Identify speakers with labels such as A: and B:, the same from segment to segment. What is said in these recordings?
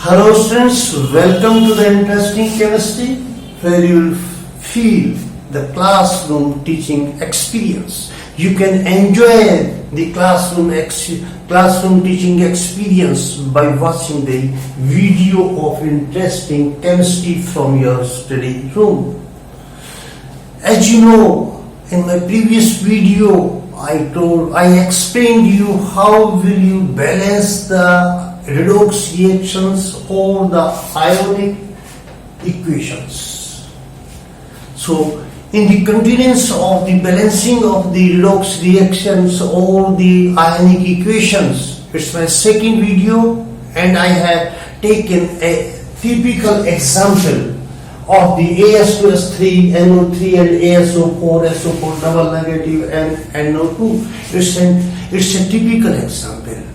A: Hello students, welcome to the interesting chemistry where you will feel the classroom teaching experience. You can enjoy the classroom teaching experience by watching the video of interesting chemistry from your study room. As you know, in my previous video I explained you how will you balance the redox reactions or the ionic equations. So in the continuance of the balancing of the redox reactions or the ionic equations, it's my second video and I have taken a typical example of the AS2S3, NO3 and ASO4, SO4 double negative and NO2. It's a typical example.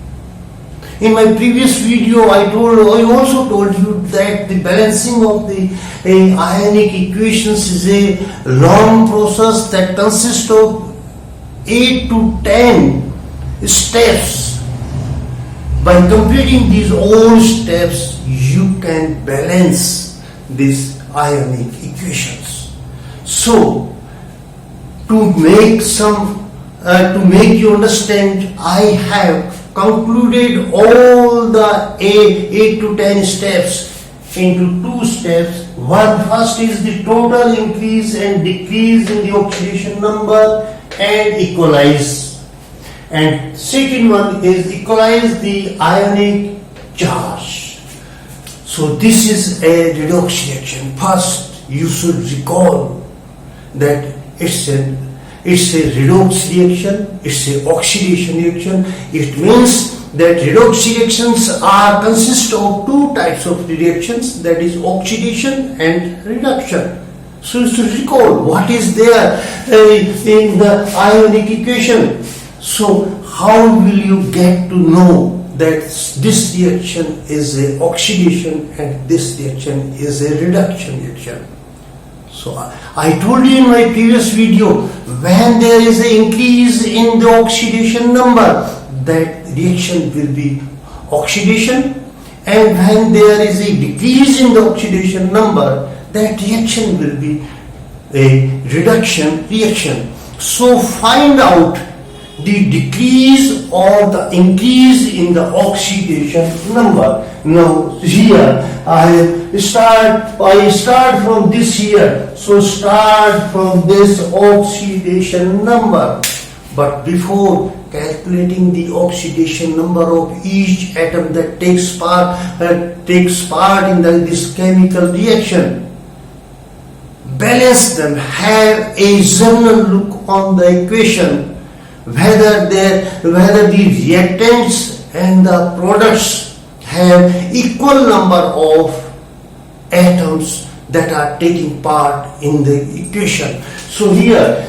A: In my previous video, I also told you that the balancing of the ionic equations is a long process that consists of 8 to 10 steps. By completing these all steps, you can balance these ionic equations. So, to make you understand, I have concluded all the 8 to 10 steps into 2 steps. First is the total increase and decrease in the oxidation number and equalize. And second one is equalize the ionic charge. So this is a redox reaction. First you should recall that it's a redox reaction, it's an oxidation reaction. It means that redox reactions consist of 2 types of reactions, that is oxidation and reduction. So you should recall what is there in the ionic equation. So how will you get to know that this reaction is an oxidation and this reaction is a reduction reaction? So I told you in my previous video, when there is an increase in the oxidation number, that reaction will be oxidation, and when there is a decrease in the oxidation number, that reaction will be a reduction reaction. So find out the decrease or the increase in the oxidation number. Now here I start from this here. So start from this oxidation number. But before calculating the oxidation number of each atom that takes part in this chemical reaction, balance them. Have a general look on the equation, whether the reactants and the products have equal number of atoms that are taking part in the equation. So here,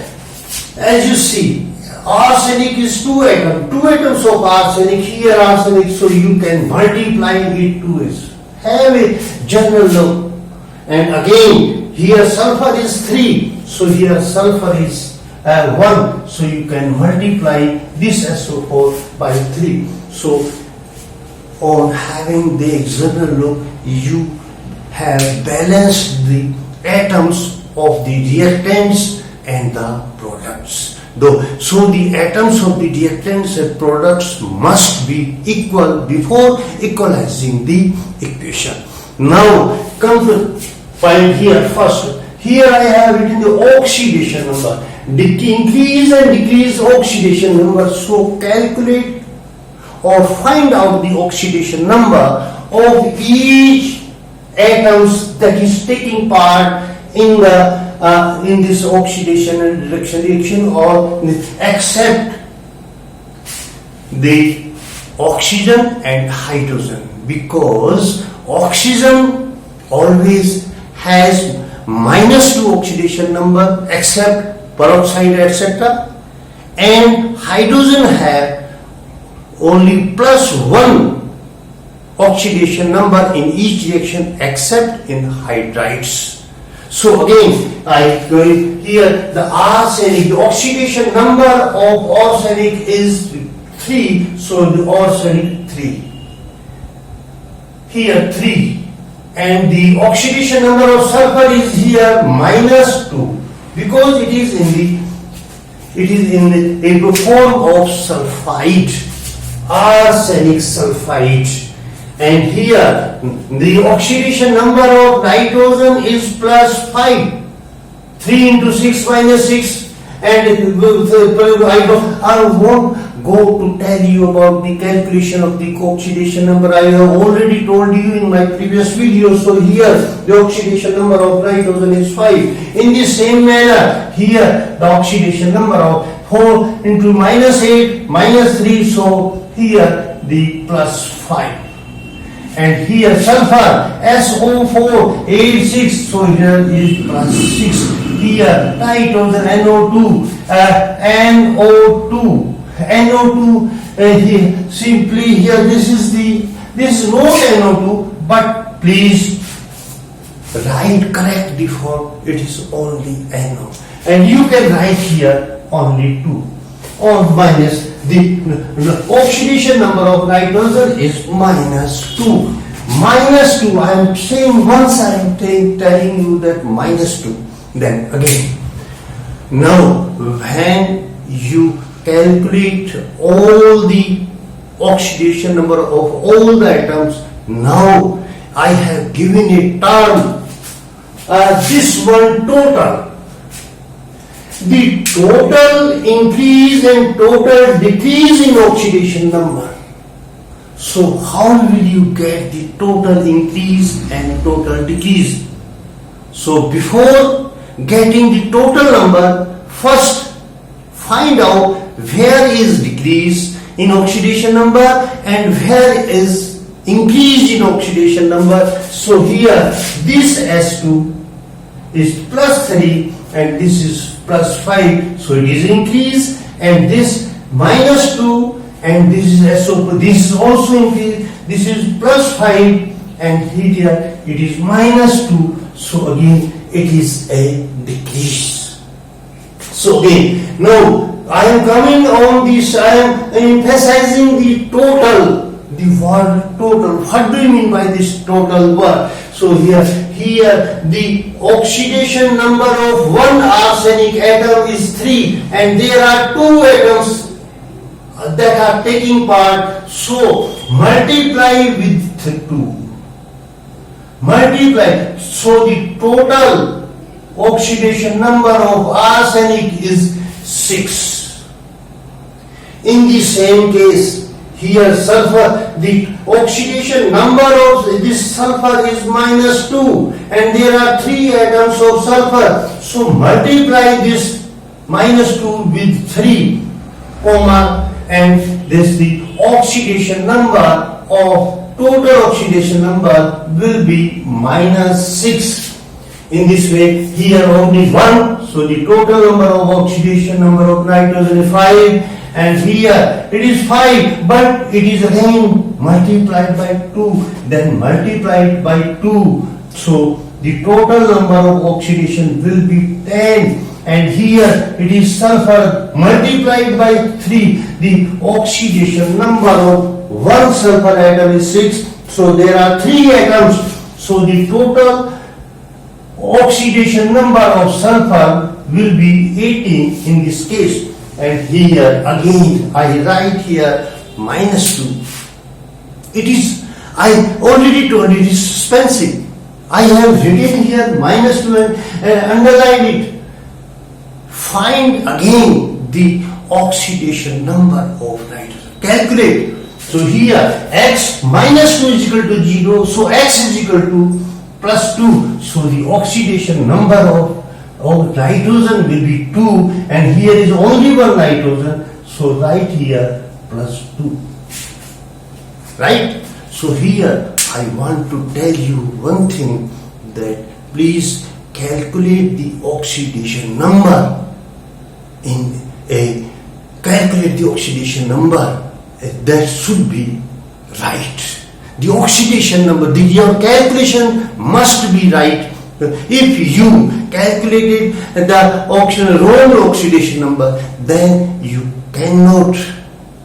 A: as you see, arsenic is 2 atoms. 2 atoms of arsenic, here arsenic, so you can multiply it 2 ways. Have a general look. And again, here sulfur is 3, so here sulfur is 1, so you can multiply this SO4 by 3. So on having the general look, you have balanced the atoms of the reactants and the products. So the atoms of the reactants and products must be equal before equalizing the equation. Now come to find here first. Here I have written the oxidation number. Increase and decrease oxidation number. So calculate or find out the oxidation number of each atoms that is taking part in this oxidation and reduction reaction, or except the oxygen and hydrogen, because oxygen always has -2 oxidation number except peroxide etc., and hydrogen have only +1 oxidation number in each reaction except in hydrides. So again, I go here, the arsenic, the oxidation number of arsenic is 3, so the arsenic 3. here 3, and the oxidation number of sulfur is here -2, because it is in the form of sulfide, arsenic sulfide. And here the oxidation number of nitrogen is +5. 3 into 6 minus 6, and I won't go to tell you about the calculation of the oxidation number. I have already told you in my previous video. So here the oxidation number of nitrogen is 5. In the same manner, here the oxidation number of 4 into -8 -3. So here the +5. And here sulfur SO4 86, so here is +6. Here nitrogen NO2 NO2 here simply here this is not NO2, but please write correct before it is only NO, and you can write here only 2 or minus. The oxidation number of nitrogen is -2. -2. I am saying once, I am telling you that -2. Then again, now when you calculate all the oxidation number of all the atoms, now I have given a term, this one total. The total increase and total decrease in oxidation number. So how will you get the total increase and total decrease? So before getting the total number, first find out where is decrease in oxidation number and where is increase in oxidation number. So here this S2 is +3 and this is +5, so it is increase, and this -2 and this is SO2, this is also increase, this is +5 and here it is -2, so again it is a decrease. So again, now I am coming on this, I am emphasizing the total, the word total. What do you mean by this total word? So here the oxidation number of one arsenic atom is 3, and there are 2 atoms that are taking part, so multiply with 2. Multiply, so the total oxidation number of arsenic is 6. In the same case, here sulfur, the oxidation number of this sulfur is -2, and there are 3 atoms of sulfur, so multiply this -2 with 3, comma, and this the oxidation number of total oxidation number will be -6. In this way, here only 1, so the total number of oxidation number of nitrogen is 5, and here it is 5, but it is again multiplied by 2, then multiplied by 2, so the total number of oxidation will be 10, and here it is sulfur multiplied by 3, the oxidation number of one sulfur atom is 6, so there are 3 atoms, so the total oxidation number of sulfur will be 18 in this case. And here again I write here -2. It is, I already told you, it is suspensive. I have written here -2 and underlined it. Find again the oxidation number of nitrogen. Calculate. So here x -2 is equal to 0. So x is equal to +2. So the oxidation number of nitrogen will be 2, and here is only one nitrogen, so write here +2. Right? So here I want to tell you one thing, that please calculate the oxidation number calculate the oxidation number, that should be right. The oxidation number, your calculation must be right. If you calculated the wrong oxidation number, then you cannot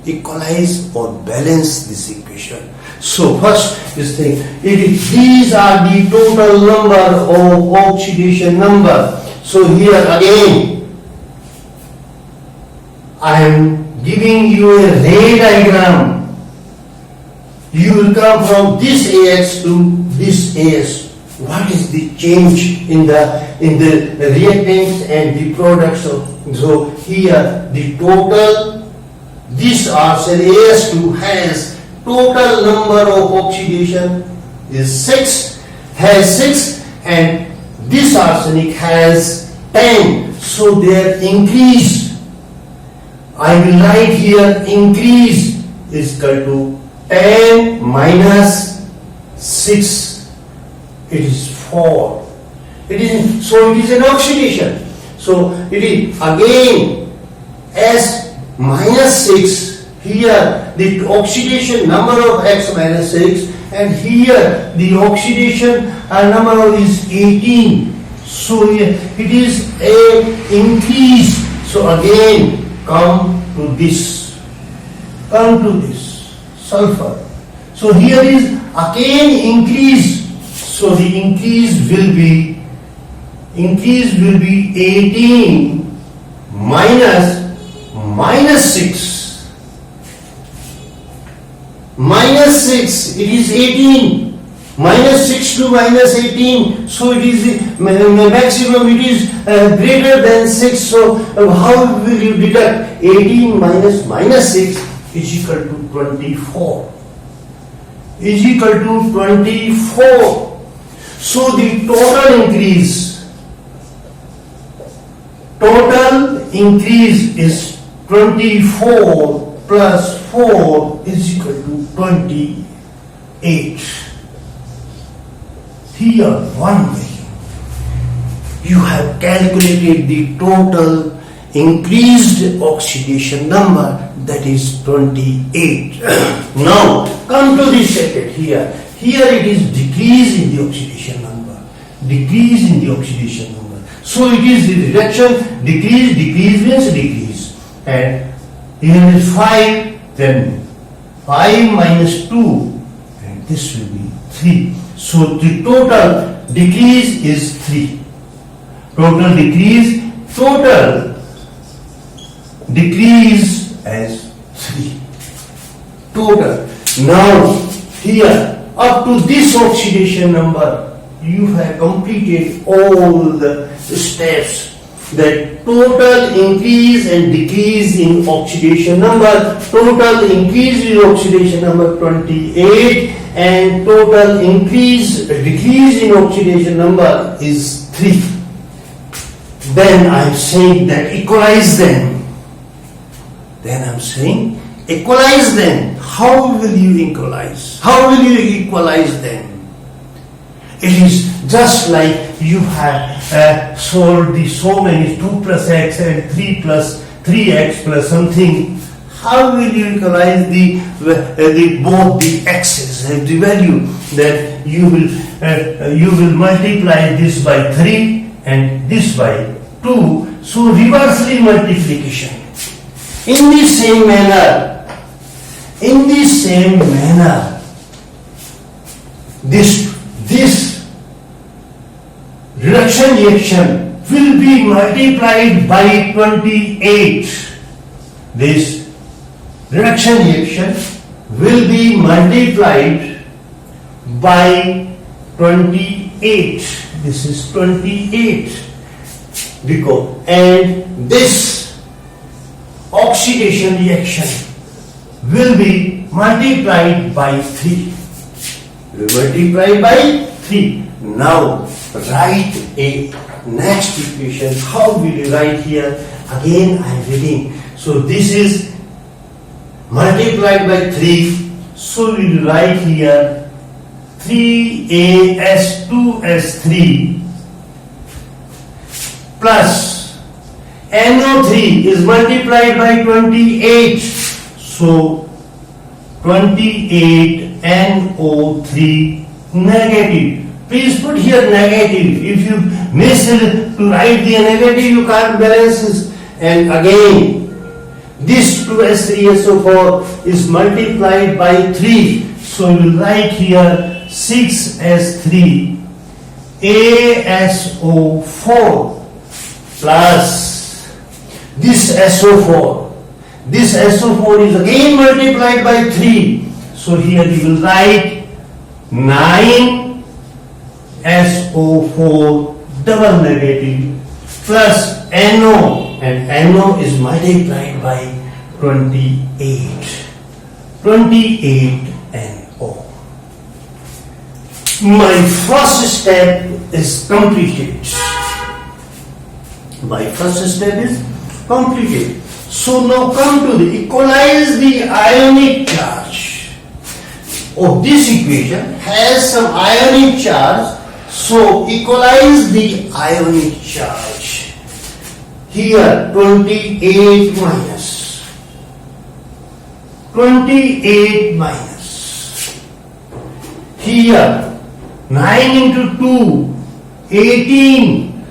A: equalize or balance this equation. So first is these are the total number of oxidation number. So here again I am giving you a ray diagram. You will come from this AX to this AS. What is the change in the reactants and the products of? So here the total, this arsenic AS2 has total number of oxidation is 6, and this arsenic has 10. So their increase, I will write here increase is equal to 10 minus 6. It is 4. It is an oxidation. So it is again S minus 6. Here the oxidation number of X minus 6, and here the oxidation number is 18. So here it is a increase. So again come to this sulfur. So here is again increase. So the increase will be 18 minus 6. Minus 6, it is 18. Minus 6 to minus 18. So it is maximum, it is greater than 6. So how will you deduct? 18 minus 6 is equal to 24. Is equal to 24. So the total increase is 24 plus 4 is equal to 28. Here one way you have calculated the total increased oxidation number, that is 28. Now come to this second here. Here it is decrease in the oxidation number. Decrease in the oxidation number. So it is the reduction, decrease means decrease. And here is 5, then 5 minus 2, and this will be 3. So the total decrease is 3. Total decrease as 3. Total. Now here up to this oxidation number, you have completed all the steps. That total increase and decrease in oxidation number, total increase in oxidation number 28, and total decrease in oxidation number is 3. Then I am saying that equalize them. How will you equalize? Them? It is just like you have solved so many 2 plus x and 3 plus 3x plus something. How will you equalize both the x's and the value? That you will multiply this by 3 and this by 2. So reversely multiplication. In the same manner, this reduction reaction will be multiplied by 28. This reduction reaction will be multiplied by 28. This is 28. And this oxidation reaction will be multiplied by 3. Now write a next equation. How will you write here? Again I am reading. So this is multiplied by 3. So we will write here 3as2s3 plus NO3 is multiplied by 28. So 28 NO3 negative. Please put here negative. If you miss to write the negative, you can't balance this. And again, this 2s3so4 is multiplied by 3. So we will write here 6s3 ASO4 plus this SO4. This SO4 is again multiplied by 3. So here we will write 9 SO4 double negative plus NO, and NO is multiplied by 28. 28 NO. My first step is completed. So now come to the equalize the ionic charge of this equation. Has some ionic charge, so equalize the ionic charge. Here 28 minus 28 minus. Here 9 into 2, 18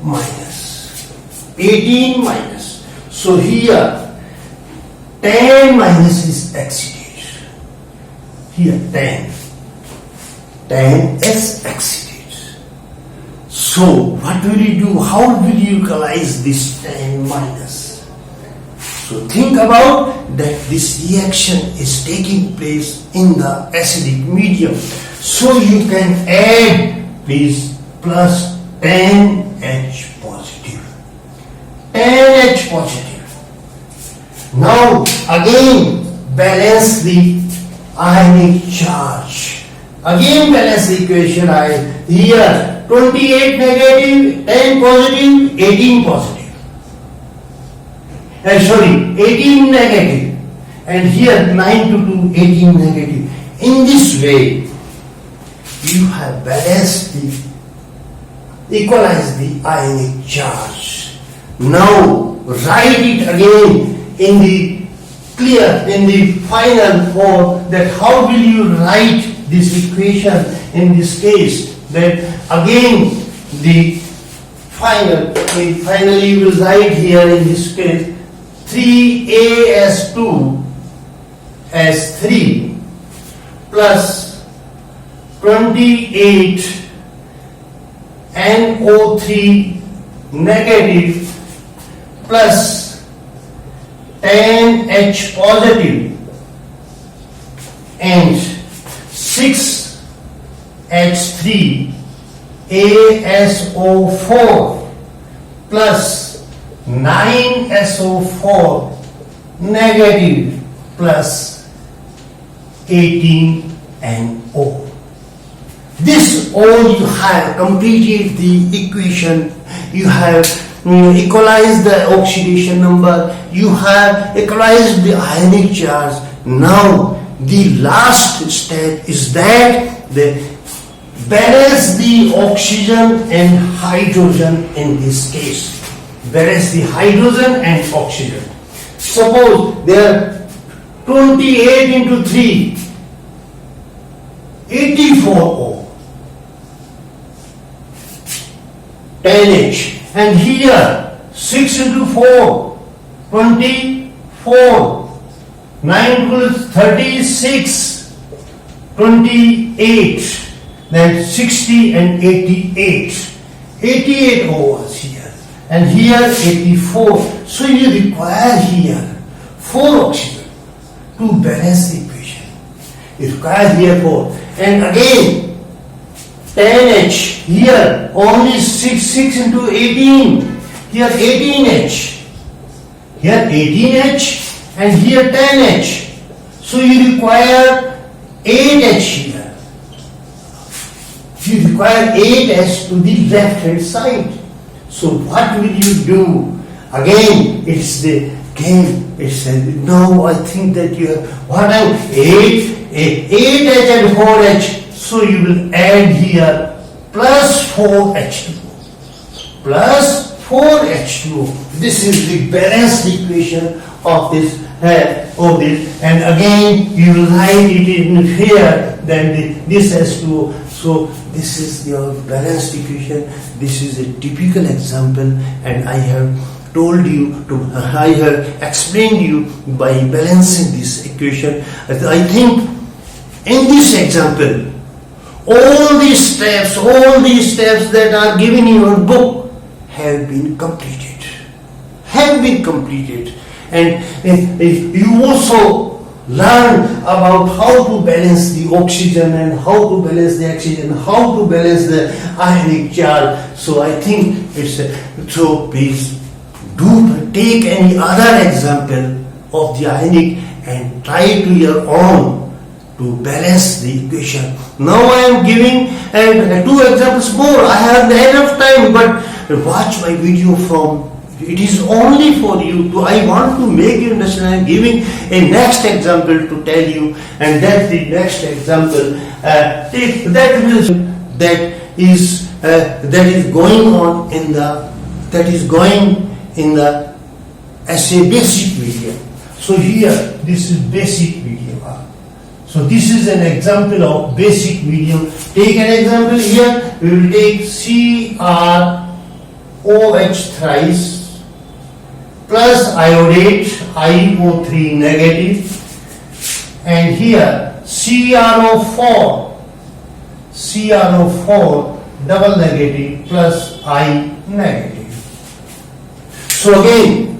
A: minus. 18 minus. So here 10 minus is exceeded. Here 10. 10 is exceeded. So what will you do? How will you equalize this 10 minus? So think about that this reaction is taking place in the acidic medium. So you can add this plus 10H positive. 10H positive. Now again balance the ionic charge. Again balance the equation. Here 28 negative, 10 positive, 18 positive. 18 negative, and here 9 to 2, 18 negative. In this way, you have balanced equalized the ionic charge. Now write it again in the final form. That how will you write this equation in this case? That again finally you will write here in this case 3as2 as 3 plus 28 NO3 negative plus 10H positive and 6H3 ASO4 plus 9SO4 negative plus 18NO. This all you have completed the equation. You have equalized the oxidation number. You have equalized the ionic charge. Now the last step is that the balance the oxygen and hydrogen in this case. Balance the hydrogen and oxygen. Suppose there are 28 into 3, 84O, 10H, and here 6 into 4, 24, 9 plus 36, 28, then 60 and 88, 88O was here. And here 84. So you require here 4 oxygen to balance the equation. You require here 4. And again 10H. Here only 6 into 18. Here 18H. Here 18H and here 10H. So you require 8H here. You require 8H to the left hand side. So what will you do? Again, it's the game. It's no, I think that you have 8H and 4H. So you will add here plus 4H2O. Plus 4H2O. This is the balanced equation of this. And again you will write it in here. Then this H2O. So this is your balanced equation. This is a typical example, and I have told you I have explained you by balancing this equation. I think In this example, all these steps that are given in your book have been completed. And you also learn about how to balance the oxygen and how to balance the oxygen, how to balance the ionic charge. So I think so please do take any other example of the ionic and try to your own to balance the equation. Now I am giving 2 examples more. I have enough time, but watch my video from. It is only for you. I want to make you understand. I am giving a next example to tell you, and that's the next example. That is going on in the as a basic video. So here this is basic video. So this is an example of basic medium. Take an example here. We will take CrOH thrice plus iodate IO3 negative, and here CrO4 double negative plus I negative. So again,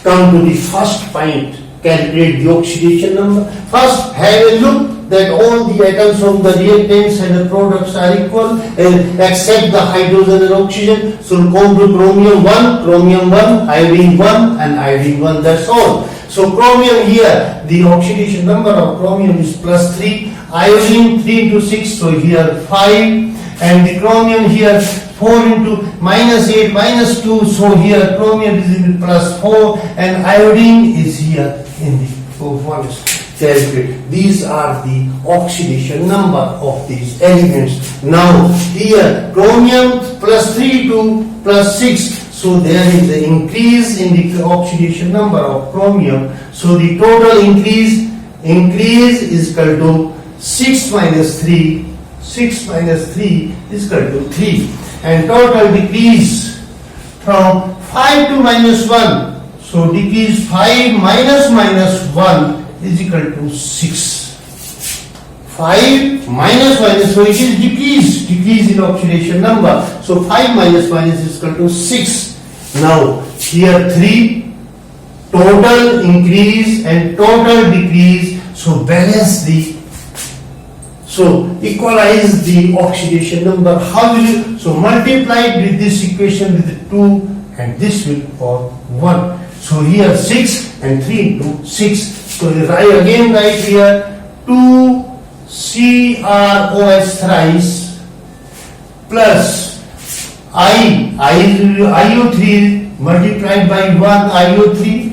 A: come to the first point. Calculate the oxidation number. First, have a look that all the atoms of the reactants and the products are equal except the hydrogen and oxygen. So come to chromium 1, iodine 1 and iodine 1, that's all. So chromium here, the oxidation number of chromium is plus 3, iodine 3 into 6, so here 5, and the chromium here 4 into minus 8 minus 2, so here chromium is in plus 4 and iodine is here in the 4. Calculate. These are the oxidation number of these elements. Now here chromium plus 3 to plus 6, so there is an increase in the oxidation number of chromium. So the total increase is equal to 6 minus 3 is equal to 3, and total decrease from 5 to minus 1, so decrease 5 minus 1 is equal to 6. 5 minus, so it is decrease in oxidation number. So 5 minus is equal to 6. Now here 3, total increase and total decrease. So balance equalize the oxidation number. How will you? So multiply with this equation with 2, and this will form 1. So here 6 and 3 into 6. So write here 2 CrOH thrice plus IO3 multiplied by 1 IO3,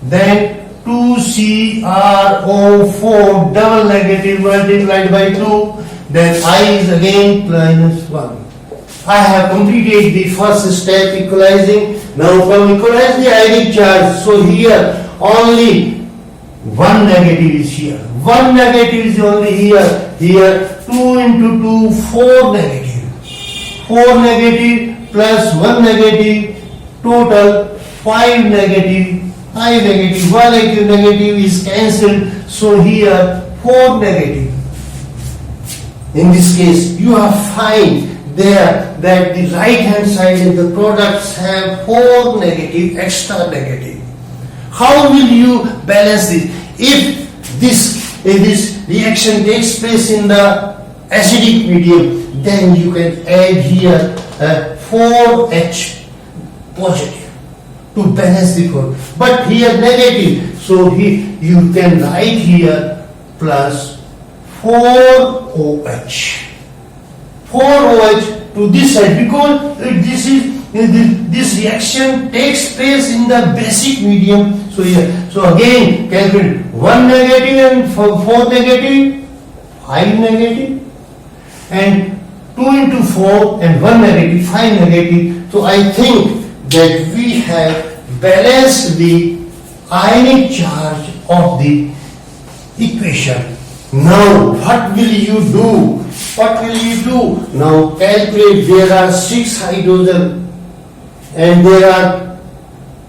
A: then 2 CrO4 double negative multiplied by 2, then I is again minus 1. I have completed the first step, equalizing. Now from equalize the ionic charge, so here only 1 negative is here. 1 negative is only here. Here 2 into 2, 4 negative. 4 negative plus 1 negative, total 5 negative. I negative, 1 negative is cancelled. So here 4 negative. In this case, you have find there that the right hand side of the products have 4 negative, extra negative. How will you balance this? If this reaction takes place in the acidic medium, then you can add here 4H positive to balance the curve. But here negative, so you can write here plus 4OH. 4OH to this side, because this reaction takes place in the basic medium. So here, so again calculate 1 negative and 4 negative, 5 negative, and 2 into 4 and 1 negative, 5 negative. So I think that we have balanced the ionic charge of the equation. Now what will you do? Now calculate. There are 6 hydrogen and there are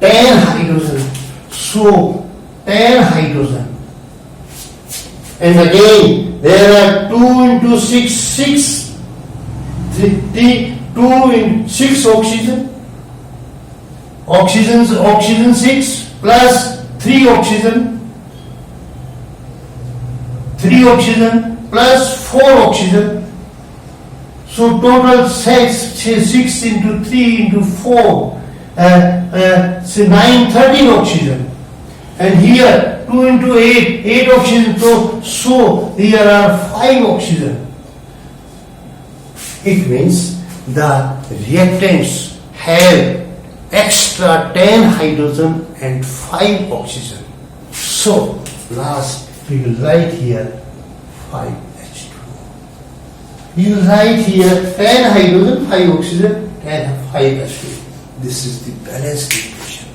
A: 10 hydrogen. So 10 hydrogen And again, there are 2 into 6, 6. 2 in 6 oxygen. Oxygen 6 plus 3 oxygen. 3 oxygen plus 4 oxygen. So total 6 into 3 into 4. So 9, 13 oxygen. And here 2 into 8 oxygen. So here are 5 oxygen. It means the reactants have extra 10 hydrogen and 5 oxygen. So last we will write here 5H2O. You write here 10 hydrogen, 5 oxygen and 5H2O. This is the balanced equation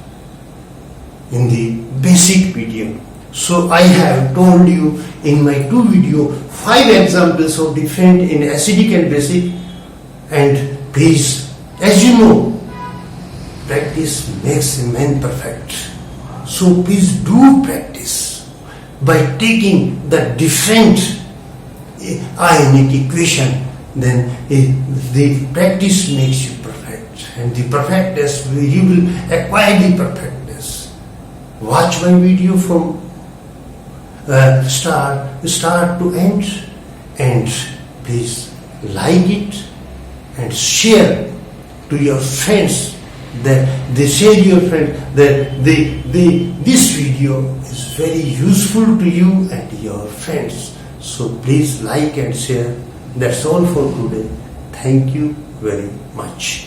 A: in the basic medium. So I have told you in my 2 video 5 examples of different in acidic and basic, and please, as you know, practice makes a man perfect. So please do practice by taking the different ionic equation. Then the practice makes you perfect, and the perfectness, you will acquire the perfectness. Watch my video from start to end, and please like it and share to your friends, that they share your friend that this video is very useful to you and your friends. So please like and share. That's all for today. Thank you very much.